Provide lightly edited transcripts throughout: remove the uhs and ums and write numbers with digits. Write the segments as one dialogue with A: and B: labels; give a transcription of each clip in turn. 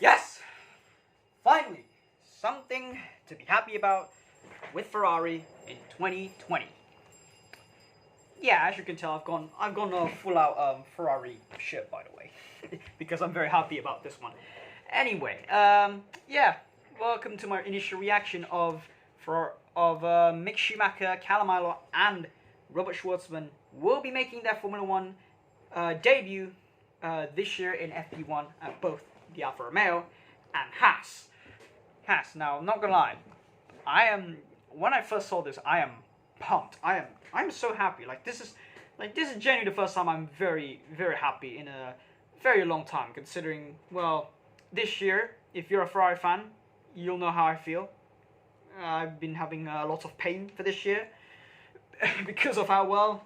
A: Yes! Finally, something to be happy about with Ferrari in 2020. Yeah, as you can tell, I've gone a full out Ferrari shirt, by the way, because I'm very happy about this one. Anyway, yeah, welcome to my initial reaction of Mick Schumacher, Callum Ilott, and Robert Shwartzman will be making their Formula One debut this year in FP1 at both the Alfa Romeo and Haas. Now, I'm not gonna lie, I am when I first saw this, I am pumped. I'm so happy. This is genuinely the first time I'm very happy in a very long time. Considering, well, this year, if you're a Ferrari fan, you'll know how I feel. I've been having a lot of pain for this year because of how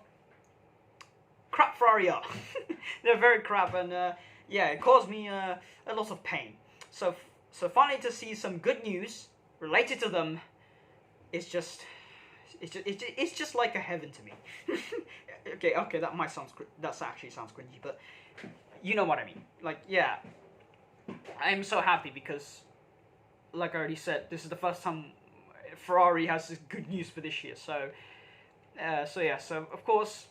A: crap Ferrari are. They're very crap, and yeah, it caused me a lot of pain. So finally to see some good news related to them, it's just like a heaven to me. Okay, that actually sounds cringy, but you know what I mean. Like, yeah, I'm so happy because, like I already said, this is the first time Ferrari has this good news for this year. So of course,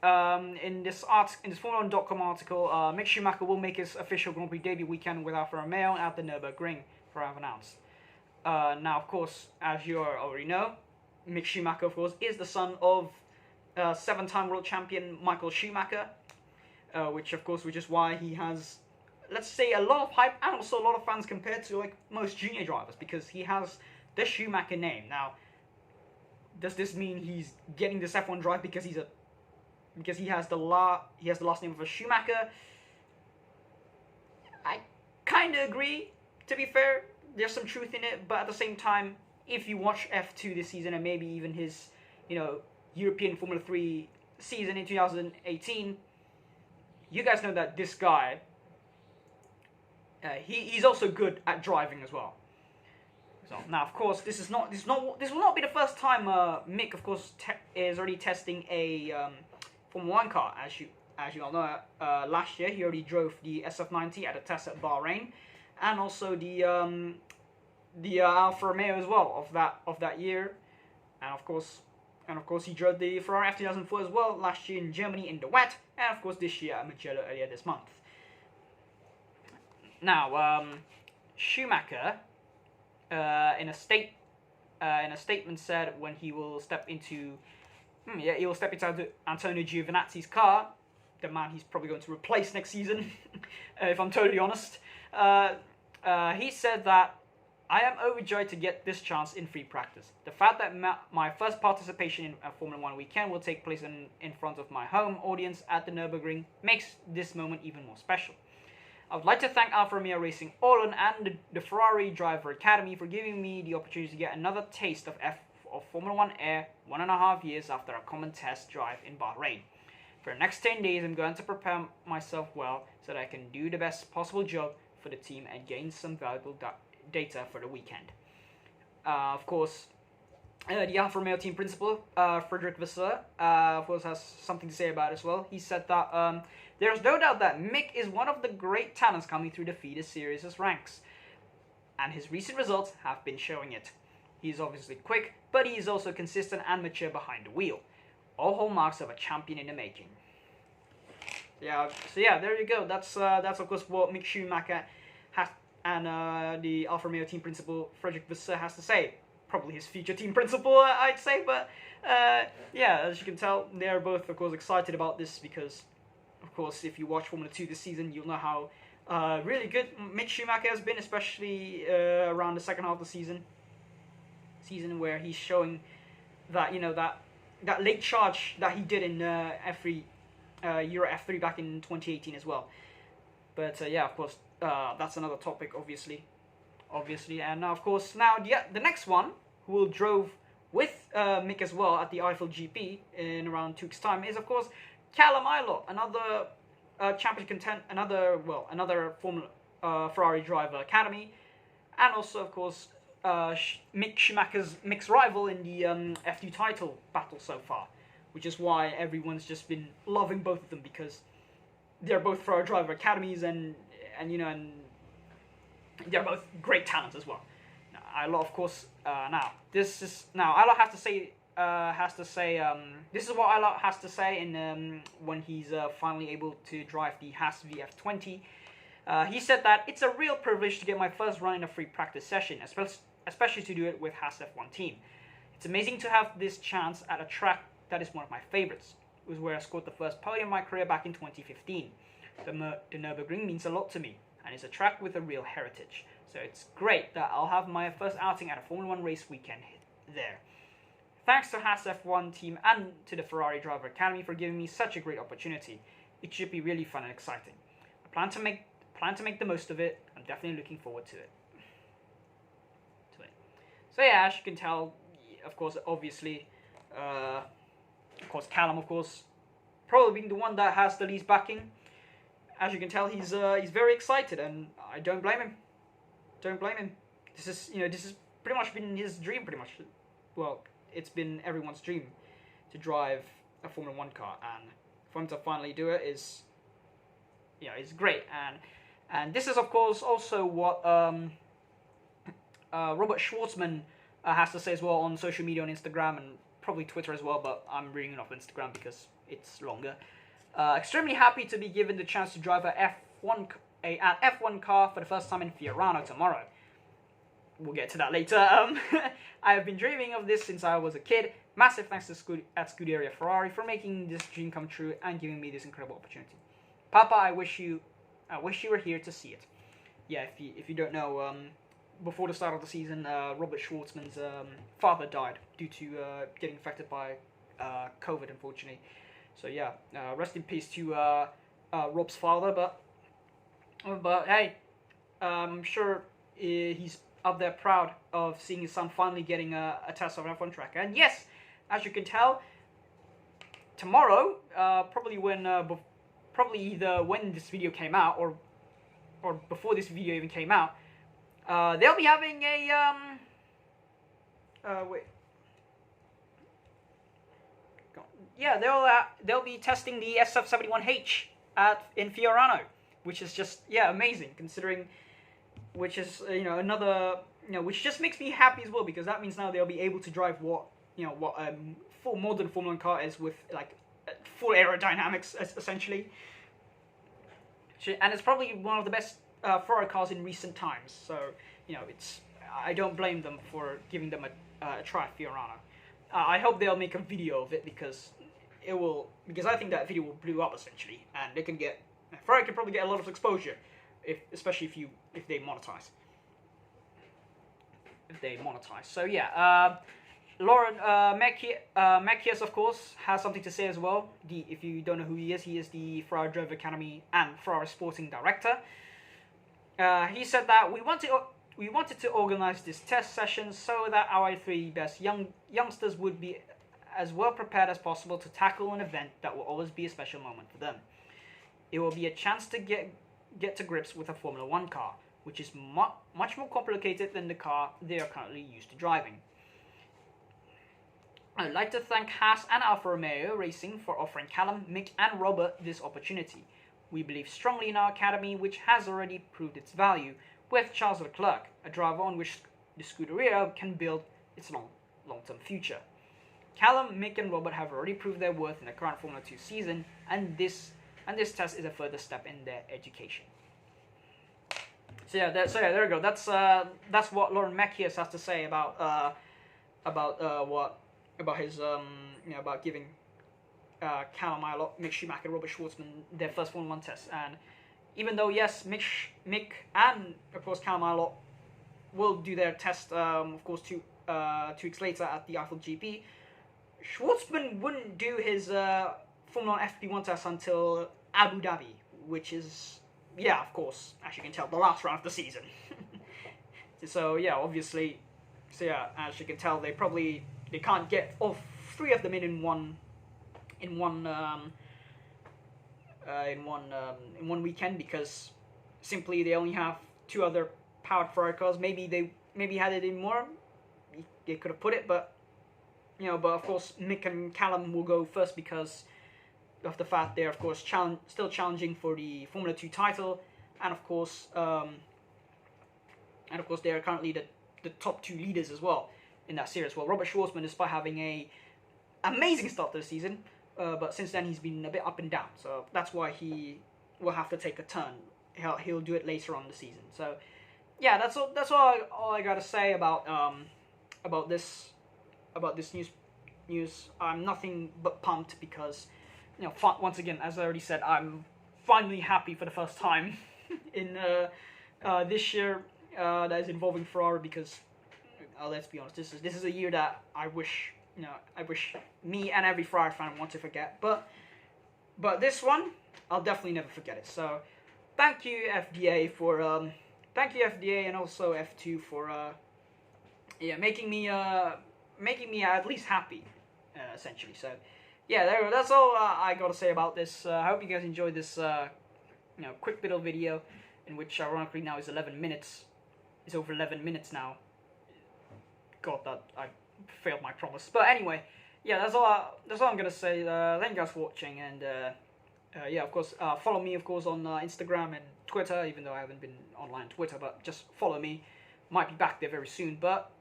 A: in this Formula1.com article, Mick Schumacher will make his official Grand Prix debut weekend with Alfa Romeo at the Nürburgring, Ferrari have announced. Now, of course, as you already know, Mick Schumacher, of course, is the son of seven-time world champion Michael Schumacher, which is why he has, let's say, a lot of hype and also a lot of fans compared to like most junior drivers, because he has the Schumacher name. Now, does this mean he's getting this F1 drive because he has the last name of a Schumacher? I kind of agree. To be fair, there's some truth in it, but at the same time, if you watch F2 this season and maybe even his, European Formula 3 season in 2018, you guys know that this guy, he's also good at driving as well. So now, of course, this will not be the first time Mick, of course, is already testing a Formula 1 car. As you all know, last year he already drove the SF90 at a test at Bahrain, and also the Alfa Romeo as well of that year, and of course he drove the Ferrari F2004 as well last year in Germany in the wet, and of course this year at Mugello earlier this month. Now, Schumacher, in a statement said when he will step into Antonio Giovinazzi's car, the man he's probably going to replace next season, if I'm totally honest. He said that, "I am overjoyed to get this chance in free practice. The fact that my first participation in a Formula 1 weekend will take place in front of my home audience at the Nürburgring makes this moment even more special. I would like to thank Alfa Romeo Racing Holland and the Ferrari Driver Academy for giving me the opportunity to get another taste of Formula 1 air 1.5 years after a common test drive in Bahrain. For the next 10 days, I'm going to prepare myself well so that I can do the best possible job for the team and gain some valuable data for the weekend." Of course, the Alfa Romeo team principal, Frederick Vasseur, of course, has something to say about it as well. He said that there's no doubt that Mick is one of the great talents coming through the feeder series' ranks, and his recent results have been showing it. He's obviously quick, but he is also consistent and mature behind the wheel. All hallmarks of a champion in the making. Yeah, so yeah, there you go. That's of course what Mick Schumacher has, and the Alfa Romeo team principal Frederick Vasseur has to say. Probably his future team principal, I'd say, but yeah, as you can tell, they're both, of course, excited about this because, of course, if you watch Formula 2 this season, you'll know how really good Mick Schumacher has been, especially around the second half of the season where he's showing that, that late charge that he did in Euro F3 back in 2018 as well. But yeah, of course, that's another topic, obviously, and now, of course, the next one who will drove with Mick as well at the Eiffel GP in around 2 weeks' time is, of course, Callum Ilott, another another Formula Ferrari driver academy, and also, of course, Mick Schumacher's Mick's rival in the F2 title battle so far, which is why everyone's just been loving both of them, because they're both Ferrari driver academies, and They're both great talents as well. Ilott, of course. Ilott has to say. This is what Ilott has to say in when he's finally able to drive the Haas VF20. He said that it's a real privilege to get my first run in a free practice session, especially to do it with Haas F1 team. It's amazing to have this chance at a track that is one of my favorites. It was where I scored the first podium in my career back in 2015. The Nürburgring means a lot to me, and it's a track with a real heritage. So it's great that I'll have my first outing at a Formula 1 race weekend there. Thanks to Haas F1 team and to the Ferrari Driver Academy for giving me such a great opportunity. It should be really fun and exciting. I plan to make the most of it. I'm definitely looking forward to it. So yeah, as you can tell, of course, obviously, Callum, of course, probably being the one that has the least backing. As you can tell, he's very excited, and I don't blame him. Don't blame him. This is pretty much been his dream, pretty much. Well, it's been everyone's dream to drive a Formula 1 car, and for him to finally do it is, it's great. And this is, of course, also what Robert Shwartzman has to say as well on social media, on Instagram, and probably Twitter as well, but I'm reading it off Instagram because it's longer. Extremely happy to be given the chance to drive an F1 car for the first time in Fiorano tomorrow. We'll get to that later. I have been dreaming of this since I was a kid. Massive thanks to Scuderia Ferrari for making this dream come true and giving me this incredible opportunity. Papa, I wish you were here to see it. Yeah, if you don't know, before the start of the season, Robert Schwartzman's father died due to getting infected by COVID, unfortunately. So yeah, rest in peace to Rob's father. But hey, I'm sure he's up there proud of seeing his son finally getting a test of an F1 track. And yes, as you can tell, tomorrow, probably either when this video came out or before this video even came out, they'll be having a they'll be testing the SF71H in Fiorano, which is just amazing, considering, which is which just makes me happy as well, because that means now they'll be able to drive what full modern Formula 1 car is, with like full aerodynamics essentially, and it's probably one of the best Ferrari cars in recent times. So I don't blame them for giving them a try at Fiorano. I hope they'll make a video of it, because I think that video will blow up essentially, and Ferrari can probably get a lot of exposure, especially if they monetize. So yeah, Lauren Mekies, of course, has something to say as well. If you don't know who he is the Ferrari Driver Academy and Ferrari Sporting Director. He said that we wanted to organize this test session so that our three best youngsters would be as well prepared as possible to tackle an event that will always be a special moment for them. It will be a chance to get to grips with a Formula 1 car, which is much more complicated than the car they are currently used to driving. I'd like to thank Haas and Alfa Romeo Racing for offering Callum, Mick and Robert this opportunity. We believe strongly in our academy, which has already proved its value, with Charles Leclerc, a driver on which the Scuderia can build its long-term future. Callum, Mick and Robert have already proved their worth in the current Formula 2 season, and this test is a further step in their education. So there we go. That's what Lauren Mekies has to say about giving Callum, Ilott, Mick Schumacher, and Robert Shwartzman their first Formula 1 test. And even though yes, Mick and of course Callum, Ilott will do their test, of course 2 weeks later at the Eiffel GP, Shwartzman wouldn't do his Formula 1 FP1 test until Abu Dhabi, which is, of course, as you can tell, the last round of the season. So obviously, as you can tell, they can't get all 3 of them in one weekend, because simply they only have 2 other powered Ferrari cars. Maybe had it in more, they could have put it, but of course Mick and Callum will go first because of the fact they're of course still challenging for the Formula 2 title, and of course and of course they are currently the top 2 leaders as well in that series. Well, Robert Shwartzman, despite having a amazing start to the season, but since then he's been a bit up and down. So that's why he will have to take a turn. He'll do it later on in the season. So yeah, that's all I gotta say about this news. I'm nothing but pumped because, you know, once again, as I already said, I'm finally happy for the first time in this year that is involving Ferrari, because let's be honest, this is a year that I wish me and every Ferrari fan want to forget. But this one, I'll definitely never forget it. So thank you FDA for and also F2 for making me at least happy, essentially. So yeah, that's all I gotta say about this. I hope you guys enjoyed this quick little video, in which ironically now is 11 minutes. It's over 11 minutes now. God, that I failed my promise. But anyway, yeah, that's all I'm gonna say. Thank you guys for watching, and yeah, of course, follow me, of course, on Instagram and Twitter, even though I haven't been online on Twitter, but just follow me. Might be back there very soon, but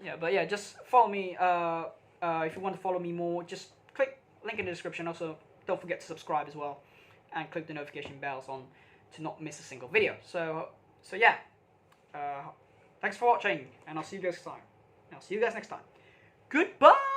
A: yeah, just follow me. If you want to follow me more, just click link in the description. Also, don't forget to subscribe as well, and click the notification bells on to not miss a single video. So yeah, thanks for watching, and I'll see you guys next time. Goodbye.